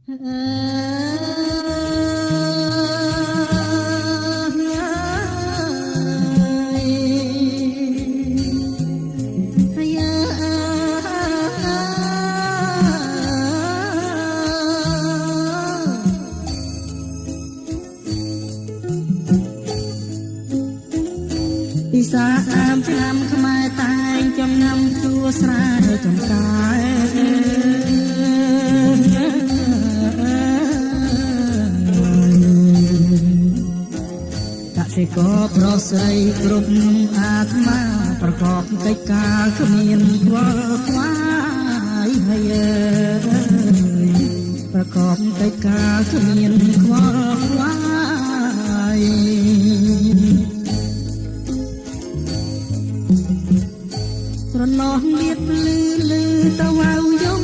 ពិសាតាមឆ្នាំខ្មែរតែងចំណាំជួស្រែចំការកសិករប្រុសស្រីគ្រប់អាត្មាប្រកបកិច្ចការគ្មានខ្វល់ខ្វាយហើយប្រកបកិច្ចការគ្មានខ្វល់ខ្វាយស្រណោះមានលឺតវ៉ៅយំ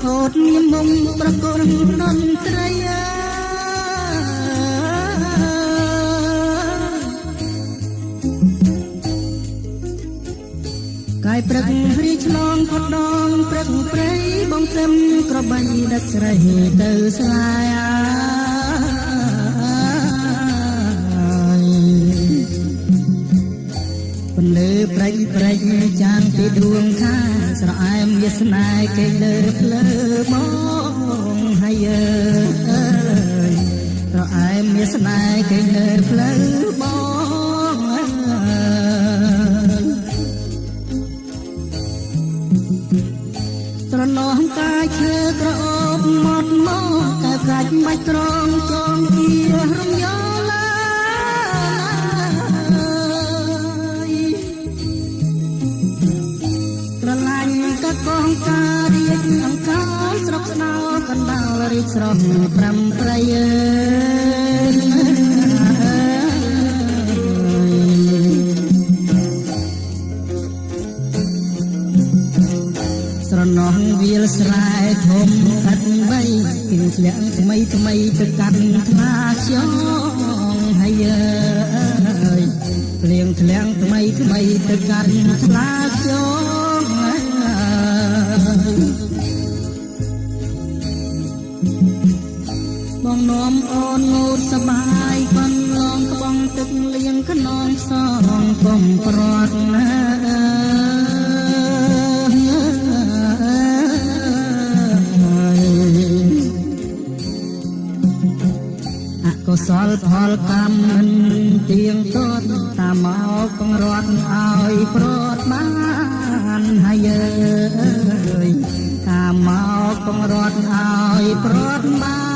អូតមានមុំប្រកលនន្ត្រីកាយព្រឹករីឆ្លងផុតដងព្រឹកព្រៃបងត្រឹមក្របីដាច់ស្រីទៅស្លាយពលឺប្រេងប្រេងចាងពីដួងខាស្រអែមវាសនាគេលើភ្លើបងហើយស្រអែមវាសនាគេលើភ្លើបងស្រណោះកាយឈើក្រអូបមកមកតែកាច់បាច់ត្រង់ចងជារំយោឡាស្រឡាញ់ក៏កងការរៀបអង្ការស្រុកស្នោកណ្ដាលរីកស្រស់ប្រាំប្រៃស្រណោះវាលស្រែធំកាត់បីពីធ្លាក់ថ្មីថ្មីទៅកាត់ថ្លាខ្យងហើយភ្លៀងធ្លាក់ថ្មីថ្មីទៅកាត់ថ្លាខ្យងបងនាំអូនងូតសបាយបានឡងក្បងទឹកលៀងខ្នងសងកុំប្រត់ណាកុសលផលកម្មមិនទៀងទាត់តាមមកបង្រត់ឲ្យប្រត់បានហើយតាមមកបង្រត់ឲ្យប្រត់បាន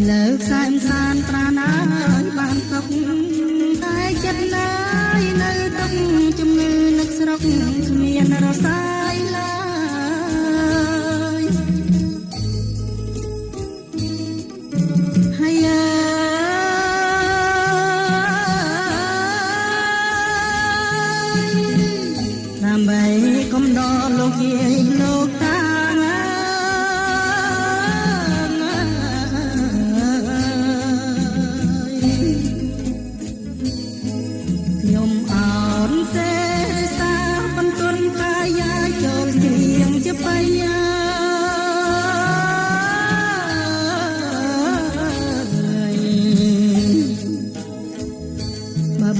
លើកសែនសានប្រាណាបានសុខតែចិត្តណាយនៅទុកជំងឺនឹកស្រុកគ្មានរសាយឡើយហើយដើម្បីកុំដល់លោកយាយលោកតា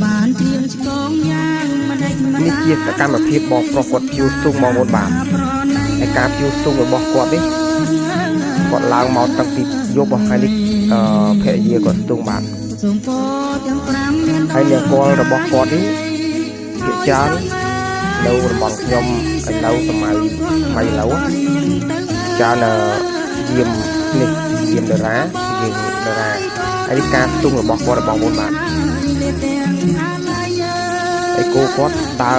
បានជាងឆ្កងយ៉ាងមិនដេចម្ដា ជាសកម្មភាពបងប្រុសគាត់ជួសទុំមកមុនបានហើយការជួសទុំរបស់គាត់នេះគាត់ឡើងមកតាំងពីយប់របស់ថ្ងៃនេះភរិយាគាត់ស្ទុំបានហើយនាងកលរបស់គាត់នេះភាគច្រើននៅតំបន់ខ្ញុំឥឡូវសម័យឥឡូវច្រើនយាមនេះយាមតារាហើយការស្ទុំរបស់គាត់របស់មុនបានហើយគោគាត់តើ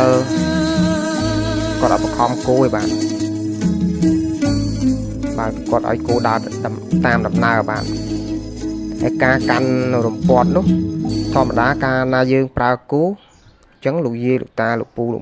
គាត់អត់បខំគោឯបានគាត់ឲ្យគោដើរតាមដំណើរបានហើយការកាន់រំពាត់នោះធម្មតាកាលណាយើងប្រើគោអញ្ចឹងលោកយាយលោកតាលោកពូលោក